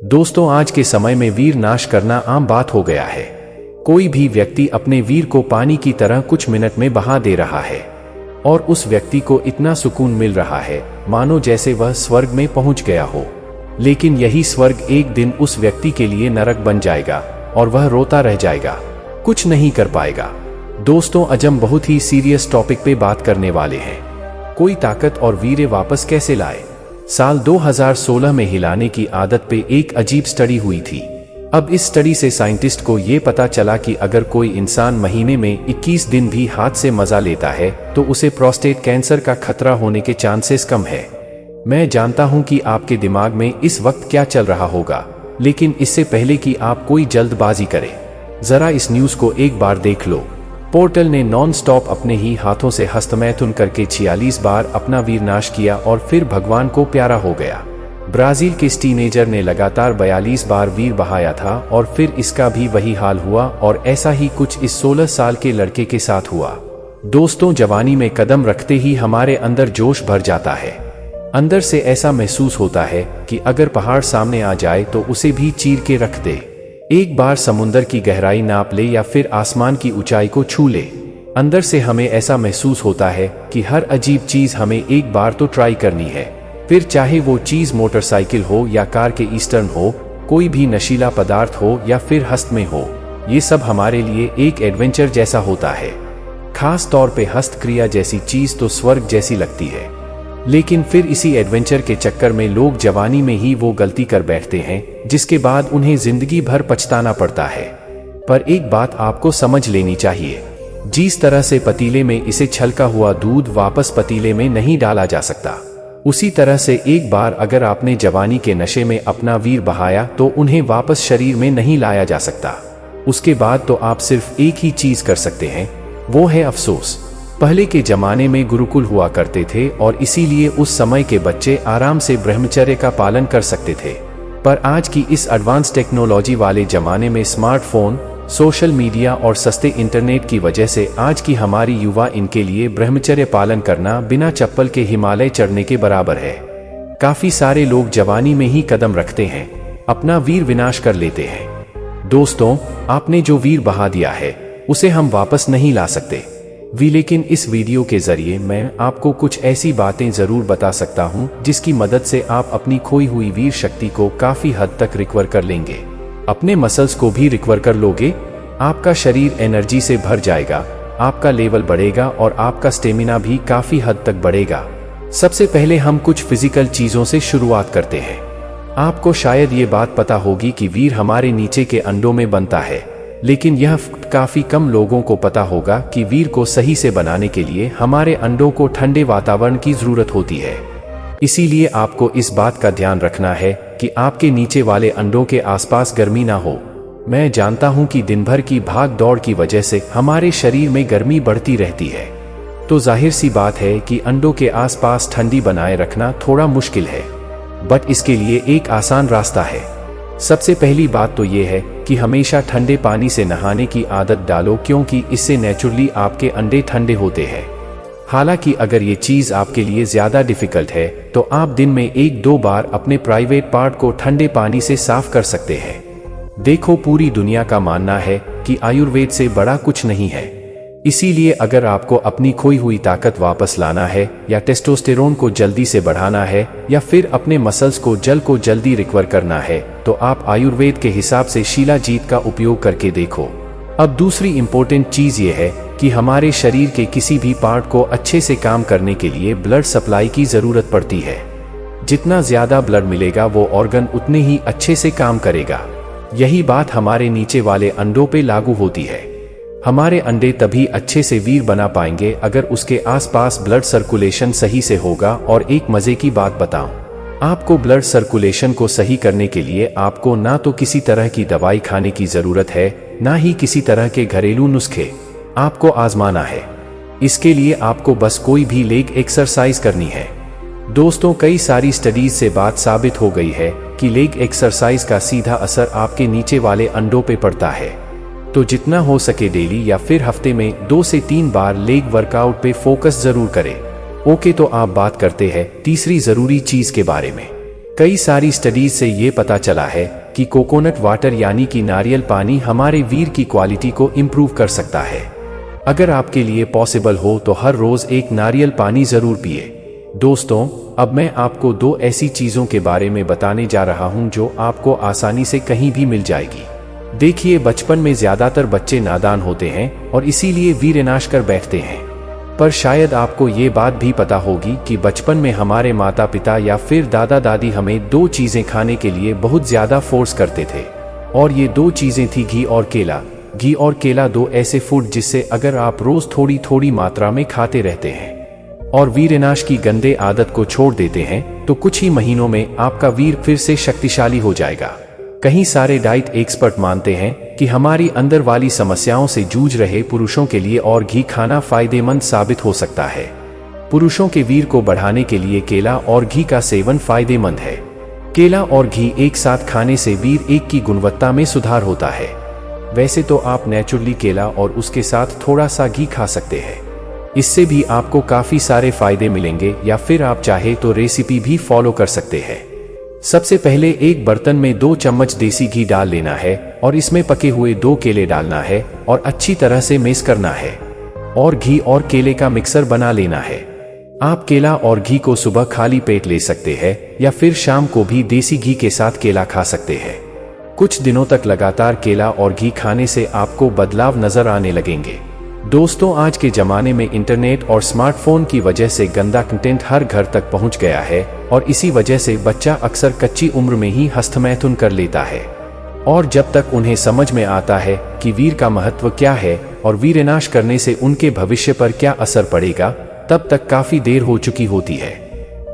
दोस्तों, आज के समय में वीर नाश करना आम बात हो गया है। कोई भी व्यक्ति अपने वीर को पानी की तरह कुछ मिनट में बहा दे रहा है और उस व्यक्ति को इतना सुकून मिल रहा है मानो जैसे वह स्वर्ग में पहुंच गया हो। लेकिन यही स्वर्ग एक दिन उस व्यक्ति के लिए नरक बन जाएगा और वह रोता रह जाएगा, कुछ नहीं कर पाएगा। दोस्तों, आज हम बहुत ही सीरियस टॉपिक पे बात करने वाले हैं। कोई ताकत और वीर्य वापस कैसे लाए। साल 2016 में हिलाने की आदत पे एक अजीब स्टडी हुई थी। अब इस स्टडी से साइंटिस्ट को ये पता चला कि अगर कोई इंसान महीने में 21 दिन भी हाथ से मजा लेता है तो उसे प्रोस्टेट कैंसर का खतरा होने के चांसेस कम है। मैं जानता हूं कि आपके दिमाग में इस वक्त क्या चल रहा होगा, लेकिन इससे पहले कि आप कोई जल्दबाजी करें, जरा इस न्यूज को एक बार देख लो। पोर्टल ने नॉन स्टॉप अपने ही हाथों से हस्तमैथुन करके 46 बार अपना वीर नाश किया और फिर भगवान को प्यारा हो गया। ब्राजील के इस टीनेजर ने लगातार 42 बार वीर बहाया था और फिर इसका भी वही हाल हुआ और ऐसा ही कुछ इस 16 साल के लड़के के साथ हुआ। दोस्तों, जवानी में कदम रखते ही हमारे अंदर जोश भर जाता है। अंदर से ऐसा महसूस होता है कि अगर पहाड़ सामने आ जाए तो उसे भी चीर के रख दे। एक बार समुंदर की गहराई नाप ले या फिर आसमान की ऊंचाई को छू ले। अंदर से हमें ऐसा महसूस होता है कि हर अजीब चीज हमें एक बार तो ट्राई करनी है, फिर चाहे वो चीज मोटरसाइकिल हो या कार के ईस्टर्न हो, कोई भी नशीला पदार्थ हो या फिर हस्त में हो, ये सब हमारे लिए एक एडवेंचर जैसा होता है। खास तौर पे हस्तक्रिया जैसी चीज तो स्वर्ग जैसी लगती है। लेकिन फिर इसी एडवेंचर के चक्कर में लोग जवानी में ही वो गलती कर बैठते हैं जिसके बाद उन्हें जिंदगी भर पछताना पड़ता है। पर एक बात आपको समझ लेनी चाहिए, जिस तरह से पतीले में इसे छलका हुआ दूध वापस पतीले में नहीं डाला जा सकता, उसी तरह से एक बार अगर आपने जवानी के नशे में अपना वीर बहाया तो उन्हें वापस शरीर में नहीं लाया जा सकता। उसके बाद तो आप सिर्फ एक ही चीज कर सकते हैं, वो है अफसोस। पहले के जमाने में गुरुकुल हुआ करते थे और इसीलिए उस समय के बच्चे आराम से ब्रह्मचर्य का पालन कर सकते थे। पर आज की इस एडवांस टेक्नोलॉजी वाले जमाने में स्मार्टफोन, सोशल मीडिया और सस्ते इंटरनेट की वजह से आज की हमारी युवा इनके लिए ब्रह्मचर्य पालन करना बिना चप्पल के हिमालय चढ़ने के बराबर है। काफी सारे लोग जवानी में ही कदम रखते हैं, अपना वीर विनाश कर लेते हैं। दोस्तों, आपने जो वीर बहा दिया है उसे हम वापस नहीं ला सकते लेकिन इस वीडियो के जरिए मैं आपको कुछ ऐसी बातें जरूर बता सकता हूं जिसकी मदद से आप अपनी खोई हुई वीर शक्ति को काफी हद तक रिकवर कर लेंगे। अपने मसल्स को भी रिकवर कर लोगे, आपका शरीर एनर्जी से भर जाएगा, आपका लेवल बढ़ेगा और आपका स्टेमिना भी काफी हद तक बढ़ेगा। सबसे पहले हम कुछ फिजिकल चीजों से शुरुआत करते हैं। आपको शायद ये बात पता होगी कि वीर हमारे नीचे के अंडों में बनता है, लेकिन यह काफी कम लोगों को पता होगा कि वीर को सही से बनाने के लिए हमारे अंडों को ठंडे वातावरण की जरूरत होती है। इसीलिए आपको इस बात का ध्यान रखना है कि आपके नीचे वाले अंडों के आसपास गर्मी ना हो। मैं जानता हूं कि दिन भर की भाग दौड़ की वजह से हमारे शरीर में गर्मी बढ़ती रहती है, तो जाहिर सी बात है कि अंडों के आसपास ठंडी बनाए रखना थोड़ा मुश्किल है। बट इसके लिए एक आसान रास्ता है। सबसे पहली बात तो ये है कि हमेशा ठंडे पानी से नहाने की आदत डालो, क्योंकि इससे नेचुरली आपके अंडे ठंडे होते हैं। हालांकि अगर ये चीज आपके लिए ज्यादा डिफिकल्ट है तो आप दिन में 1-2 बार अपने प्राइवेट पार्ट को ठंडे पानी से साफ कर सकते हैं। देखो, पूरी दुनिया का मानना है कि आयुर्वेद से बड़ा कुछ नहीं है। इसीलिए अगर आपको अपनी खोई हुई ताकत वापस लाना है या टेस्टोस्टेरोन को जल्दी से बढ़ाना है या फिर अपने मसल्स को जल्दी रिकवर करना है तो आप आयुर्वेद के हिसाब से शिलाजीत का उपयोग करके देखो। अब दूसरी इंपॉर्टेंट चीज ये है कि हमारे शरीर के किसी भी पार्ट को अच्छे से काम करने के लिए ब्लड सप्लाई की जरूरत पड़ती है। जितना ज्यादा ब्लड मिलेगा वो ऑर्गन उतने ही अच्छे से काम करेगा। यही बात हमारे नीचे वाले अंडों पे लागू होती है। हमारे अंडे तभी अच्छे से वीर बना पाएंगे अगर उसके आसपास ब्लड सर्कुलेशन सही से होगा। और एक मजे की बात बताऊं, आपको ब्लड सर्कुलेशन को सही करने के लिए आपको ना तो किसी तरह की दवाई खाने की जरूरत है, ना ही किसी तरह के घरेलू नुस्खे आपको आजमाना है। इसके लिए आपको बस कोई भी लेग एक्सरसाइज करनी है। दोस्तों, कई सारी स्टडीज से बात साबित हो गई है कि लेग एक्सरसाइज का सीधा असर आपके नीचे वाले अंडों पे पड़ता है। तो जितना हो सके डेली या फिर हफ्ते में 2 से 3 बार लेग वर्कआउट पे फोकस जरूर करें। ओके, तो आप बात करते हैं तीसरी जरूरी चीज के बारे में। कई सारी स्टडीज से ये पता चला है कि कोकोनट वाटर यानी कि नारियल पानी हमारे वीर की क्वालिटी को इम्प्रूव कर सकता है। अगर आपके लिए पॉसिबल हो तो हर रोज एक नारियल पानी जरूर पिए। दोस्तों, अब मैं आपको 2 ऐसी चीजों के बारे में बताने जा रहा हूं जो आपको आसानी से कहीं भी मिल जाएगी। देखिए, बचपन में ज्यादातर बच्चे नादान होते हैं और इसीलिए वीरनाश कर बैठते हैं। पर शायद आपको ये बात भी पता होगी कि बचपन में हमारे माता पिता या फिर दादा दादी हमें 2 चीजें खाने के लिए बहुत ज्यादा फोर्स करते थे, और ये 2 चीजें थी घी और केला। घी और केला 2 ऐसे फूड जिससे अगर आप रोज थोड़ी थोड़ी मात्रा में खाते रहते हैं और वीरनाश की गंदे आदत को छोड़ देते हैं तो कुछ ही महीनों में आपका वीर फिर से शक्तिशाली हो जाएगा। कई सारे डाइट एक्सपर्ट मानते हैं कि हमारी अंदर वाली समस्याओं से जूझ रहे पुरुषों के लिए और घी खाना फायदेमंद साबित हो सकता है। पुरुषों के वीर को बढ़ाने के लिए केला और घी का सेवन फायदेमंद है। केला और घी एक साथ खाने से वीर एक की गुणवत्ता में सुधार होता है। वैसे तो आप नेचुरली केला और उसके साथ थोड़ा सा घी खा सकते हैं, इससे भी आपको काफी सारे फायदे मिलेंगे, या फिर आप चाहे तो रेसिपी भी फॉलो कर सकते हैं। सबसे पहले एक बर्तन में 2 चम्मच देसी घी डाल लेना है और इसमें पके हुए 2 केले डालना है और अच्छी तरह से मिक्स करना है और घी और केले का मिक्सर बना लेना है। आप केला और घी को सुबह खाली पेट ले सकते हैं या फिर शाम को भी देसी घी के साथ केला खा सकते हैं। कुछ दिनों तक लगातार केला और घी खाने से आपको बदलाव नजर आने लगेंगे। दोस्तों, आज के जमाने में इंटरनेट और स्मार्टफोन की वजह से गंदा कंटेंट हर घर तक पहुंच गया है और इसी वजह से बच्चा अक्सर कच्ची उम्र में ही हस्तमैथुन कर लेता है। और जब तक उन्हें समझ में आता है कि वीर का महत्व क्या है और वीरनाश करने से उनके भविष्य पर क्या असर पड़ेगा, तब तक काफी देर हो चुकी होती है।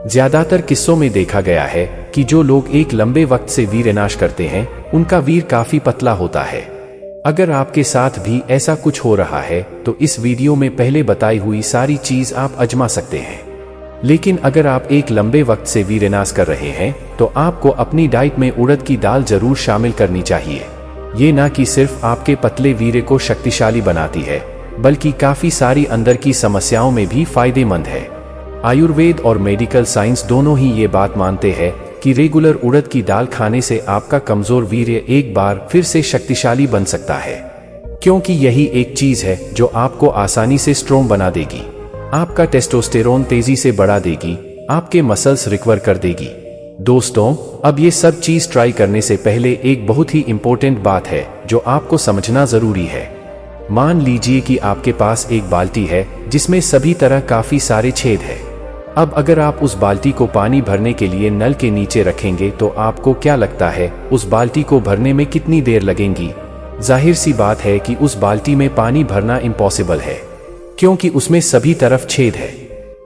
ज्यादातर किस्सों में देखा गया है कि जो लोग एक लंबे वक्त से वीरनाश करते हैं उनका वीर काफी पतला होता है। अगर आपके साथ भी ऐसा कुछ हो रहा है तो इस वीडियो में पहले बताई हुई सारी चीज आप आजमा सकते हैं। लेकिन अगर आप एक लंबे वक्त से वीरनाश कर रहे हैं तो आपको अपनी डाइट में उड़द की दाल जरूर शामिल करनी चाहिए। ये ना कि सिर्फ आपके पतले वीर्य को शक्तिशाली बनाती है, बल्कि काफी सारी अंदर की समस्याओं में भी फायदेमंद है। आयुर्वेद और मेडिकल साइंस दोनों ही ये बात मानते हैं कि रेगुलर उड़द की दाल खाने से आपका कमजोर वीर्य एक बार फिर से शक्तिशाली बन सकता है, क्योंकि यही एक चीज है जो आपको आसानी से स्ट्रॉन्ग बना देगी, आपका टेस्टोस्टेरोन तेजी से बढ़ा देगी, आपके मसल्स रिकवर कर देगी। दोस्तों, अब ये सब चीज ट्राई करने से पहले एक बहुत ही इंपॉर्टेंट बात है जो आपको समझना जरूरी है। मान लीजिए कि आपके पास एक बाल्टी है जिसमें सभी तरह काफी सारे छेद है। अब अगर आप उस बाल्टी को पानी भरने के लिए नल के नीचे रखेंगे तो आपको क्या लगता है उस बाल्टी को भरने में कितनी देर लगेगी? जाहिर सी बात है कि उस बाल्टी में पानी भरना इम्पॉसिबल है, क्योंकि उसमें सभी तरफ छेद है।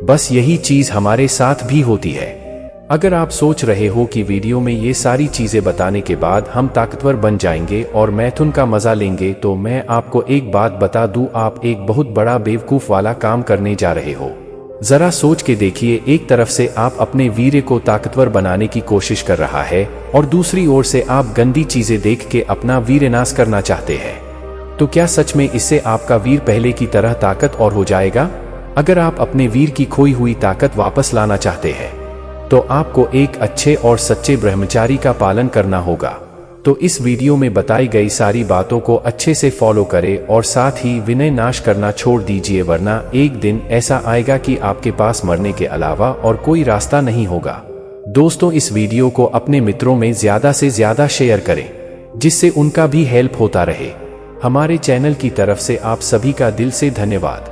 बस यही चीज हमारे साथ भी होती है। अगर आप सोच रहे हो कि वीडियो में ये सारी चीजें बताने के बाद हम ताकतवर बन जाएंगे और मैथुन का मजा लेंगे, तो मैं आपको एक बात बता दूं, आप एक बहुत बड़ा बेवकूफ वाला काम करने जा रहे हो। जरा सोच के देखिए, एक तरफ से आप अपने वीर्य को ताकतवर बनाने की कोशिश कर रहा है और दूसरी ओर से आप गंदी चीजें देख के अपना वीरनाश करना चाहते हैं। तो क्या सच में इससे आपका वीर पहले की तरह ताकत और हो जाएगा? अगर आप अपने वीर की खोई हुई ताकत वापस लाना चाहते हैं तो आपको एक अच्छे और सच्चे ब्रह्मचारी का पालन करना होगा। तो इस वीडियो में बताई गई सारी बातों को अच्छे से फॉलो करें और साथ ही विनय नाश करना छोड़ दीजिए, वरना एक दिन ऐसा आएगा कि आपके पास मरने के अलावा और कोई रास्ता नहीं होगा। दोस्तों, इस वीडियो को अपने मित्रों में ज्यादा से ज्यादा शेयर करें जिससे उनका भी हेल्प होता रहे। हमारे चैनल की तरफ से आप सभी का दिल से धन्यवाद।